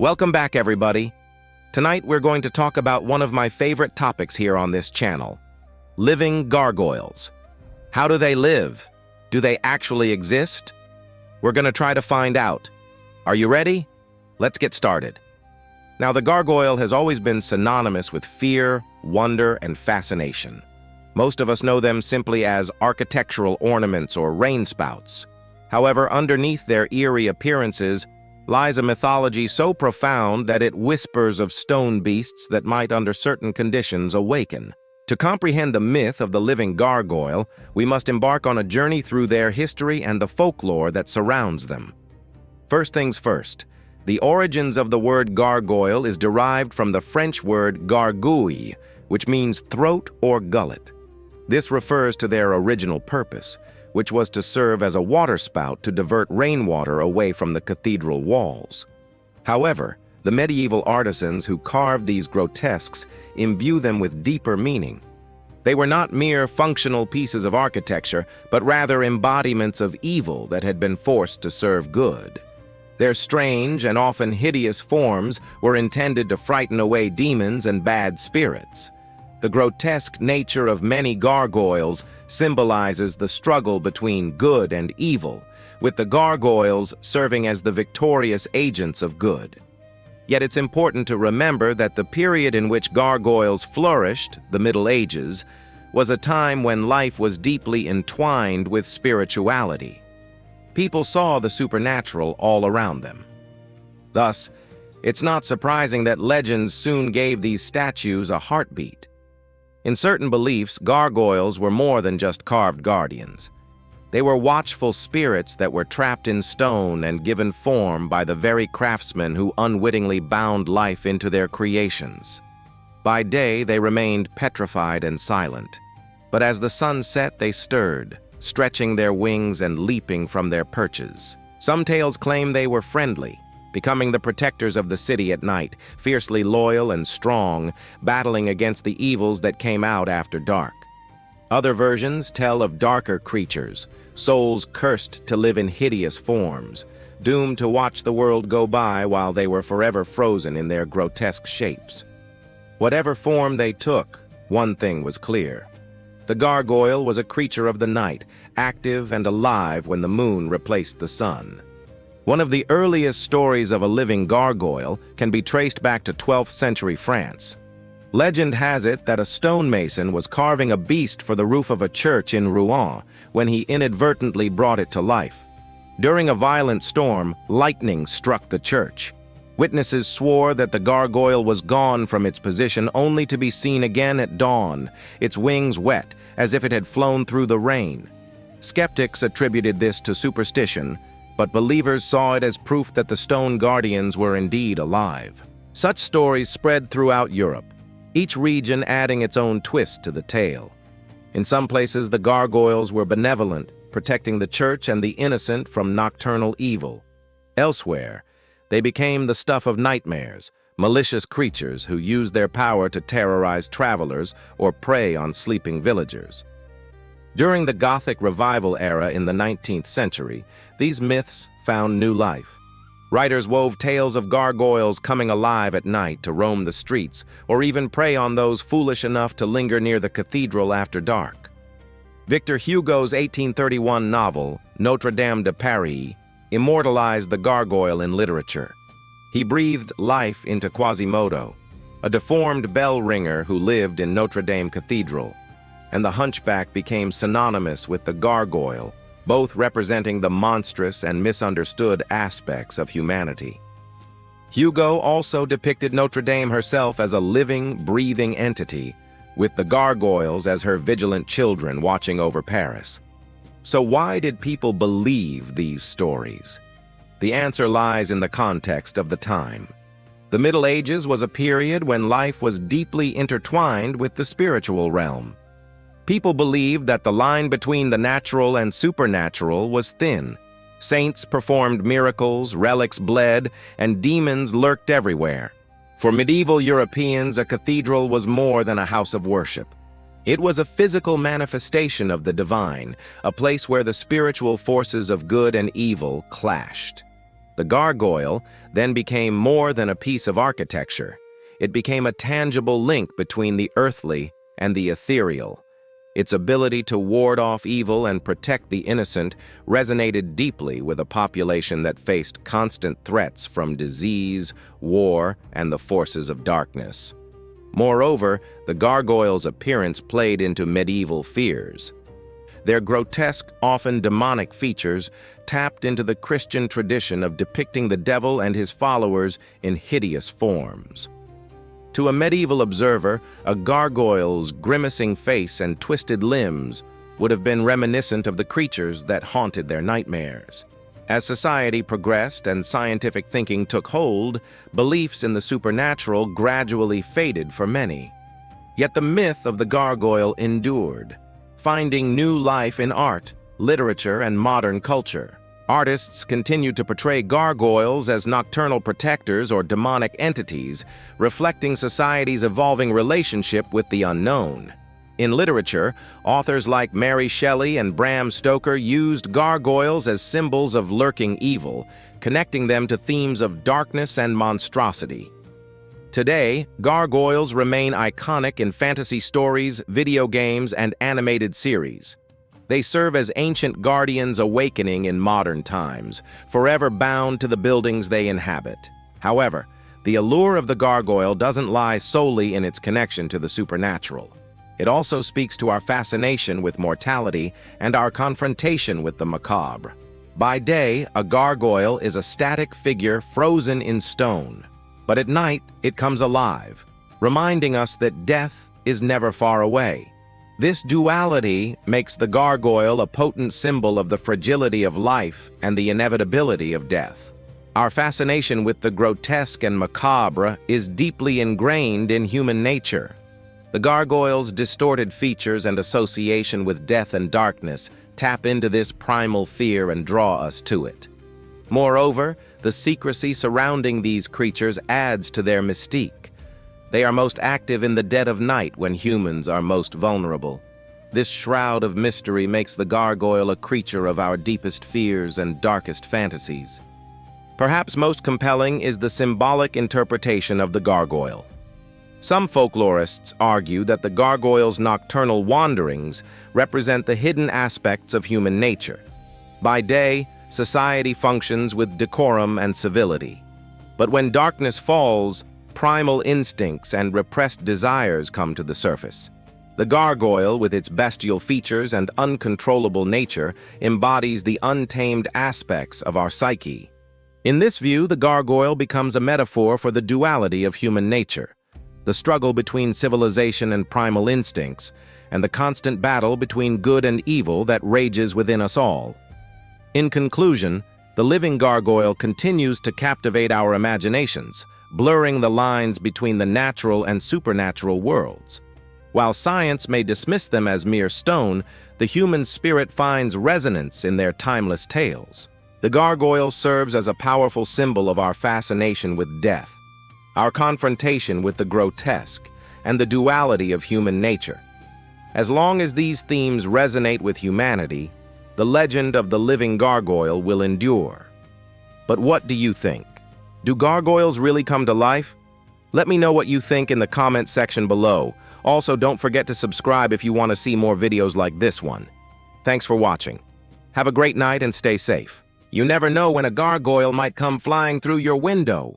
Welcome back, everybody. Tonight we're going to talk about one of my favorite topics here on this channel, living gargoyles. How do they live? Do they actually exist? We're going to try to find out. Are you ready? Let's get started. Now, the gargoyle has always been synonymous with fear, wonder, and fascination. Most of us know them simply as architectural ornaments or rainspouts. However, underneath their eerie appearances lies a mythology so profound that it whispers of stone beasts that might, under certain conditions, awaken. To comprehend the myth of the living gargoyle, we must embark on a journey through their history and the folklore that surrounds them. First things first, the origins of the word gargoyle is derived from the French word gargouille, which means throat or gullet. This refers to their original purpose, which was to serve as a waterspout to divert rainwater away from the cathedral walls. However, the medieval artisans who carved these grotesques imbue them with deeper meaning. They were not mere functional pieces of architecture, but rather embodiments of evil that had been forced to serve good. Their strange and often hideous forms were intended to frighten away demons and bad spirits. The grotesque nature of many gargoyles symbolizes the struggle between good and evil, with the gargoyles serving as the victorious agents of good. Yet it's important to remember that the period in which gargoyles flourished, the Middle Ages, was a time when life was deeply entwined with spirituality. People saw the supernatural all around them. Thus, it's not surprising that legends soon gave these statues a heartbeat. In certain beliefs, gargoyles were more than just carved guardians. They were watchful spirits that were trapped in stone and given form by the very craftsmen who unwittingly bound life into their creations. By day, they remained petrified and silent, but as the sun set, they stirred, stretching their wings and leaping from their perches. Some tales claim they were friendly, becoming the protectors of the city at night, fiercely loyal and strong, battling against the evils that came out after dark. Other versions tell of darker creatures, souls cursed to live in hideous forms, doomed to watch the world go by while they were forever frozen in their grotesque shapes. Whatever form they took, one thing was clear. The gargoyle was a creature of the night, active and alive when the moon replaced the sun. One of the earliest stories of a living gargoyle can be traced back to 12th century France. Legend has it that a stonemason was carving a beast for the roof of a church in Rouen when he inadvertently brought it to life. During a violent storm, lightning struck the church. Witnesses swore that the gargoyle was gone from its position only to be seen again at dawn, its wings wet, as if it had flown through the rain. Skeptics attributed this to superstition, but believers saw it as proof that the stone guardians were indeed alive. Such stories spread throughout Europe, each region adding its own twist to the tale. In some places, the gargoyles were benevolent, protecting the church and the innocent from nocturnal evil. Elsewhere, they became the stuff of nightmares, malicious creatures who used their power to terrorize travelers or prey on sleeping villagers. During the Gothic revival era in the 19th century, these myths found new life. Writers wove tales of gargoyles coming alive at night to roam the streets, or even prey on those foolish enough to linger near the cathedral after dark. Victor Hugo's 1831 novel, Notre Dame de Paris, immortalized the gargoyle in literature. He breathed life into Quasimodo, a deformed bell ringer who lived in Notre Dame Cathedral, and the hunchback became synonymous with the gargoyle, both representing the monstrous and misunderstood aspects of humanity. Hugo also depicted Notre Dame herself as a living, breathing entity, with the gargoyles as her vigilant children watching over Paris. So why did people believe these stories? The answer lies in the context of the time. The Middle Ages was a period when life was deeply intertwined with the spiritual realm. People believed that the line between the natural and supernatural was thin. Saints performed miracles, relics bled, and demons lurked everywhere. For medieval Europeans, a cathedral was more than a house of worship. It was a physical manifestation of the divine, a place where the spiritual forces of good and evil clashed. The gargoyle then became more than a piece of architecture. It became a tangible link between the earthly and the ethereal. Its ability to ward off evil and protect the innocent resonated deeply with a population that faced constant threats from disease, war, and the forces of darkness. Moreover, the gargoyles' appearance played into medieval fears. Their grotesque, often demonic features tapped into the Christian tradition of depicting the devil and his followers in hideous forms. To a medieval observer, a gargoyle's grimacing face and twisted limbs would have been reminiscent of the creatures that haunted their nightmares. As society progressed and scientific thinking took hold, beliefs in the supernatural gradually faded for many. Yet the myth of the gargoyle endured, finding new life in art, literature, and modern culture. Artists continued to portray gargoyles as nocturnal protectors or demonic entities, reflecting society's evolving relationship with the unknown. In literature, authors like Mary Shelley and Bram Stoker used gargoyles as symbols of lurking evil, connecting them to themes of darkness and monstrosity. Today, gargoyles remain iconic in fantasy stories, video games, and animated series. They serve as ancient guardians awakening in modern times, forever bound to the buildings they inhabit. However, the allure of the gargoyle doesn't lie solely in its connection to the supernatural. It also speaks to our fascination with mortality and our confrontation with the macabre. By day, a gargoyle is a static figure frozen in stone. But at night, it comes alive, reminding us that death is never far away. This duality makes the gargoyle a potent symbol of the fragility of life and the inevitability of death. Our fascination with the grotesque and macabre is deeply ingrained in human nature. The gargoyle's distorted features and association with death and darkness tap into this primal fear and draw us to it. Moreover, the secrecy surrounding these creatures adds to their mystique. They are most active in the dead of night when humans are most vulnerable. This shroud of mystery makes the gargoyle a creature of our deepest fears and darkest fantasies. Perhaps most compelling is the symbolic interpretation of the gargoyle. Some folklorists argue that the gargoyle's nocturnal wanderings represent the hidden aspects of human nature. By day, society functions with decorum and civility. But when darkness falls, primal instincts and repressed desires come to the surface. The gargoyle, with its bestial features and uncontrollable nature, embodies the untamed aspects of our psyche. In this view, the gargoyle becomes a metaphor for the duality of human nature, the struggle between civilization and primal instincts, and the constant battle between good and evil that rages within us all. In conclusion, the living gargoyle continues to captivate our imaginations, blurring the lines between the natural and supernatural worlds. While science may dismiss them as mere stone, the human spirit finds resonance in their timeless tales. The gargoyle serves as a powerful symbol of our fascination with death, our confrontation with the grotesque, and the duality of human nature. As long as these themes resonate with humanity, the legend of the living gargoyle will endure. But what do you think? Do gargoyles really come to life? Let me know what you think in the comment section below. Also, don't forget to subscribe if you want to see more videos like this one. Thanks for watching. Have a great night and stay safe. You never know when a gargoyle might come flying through your window.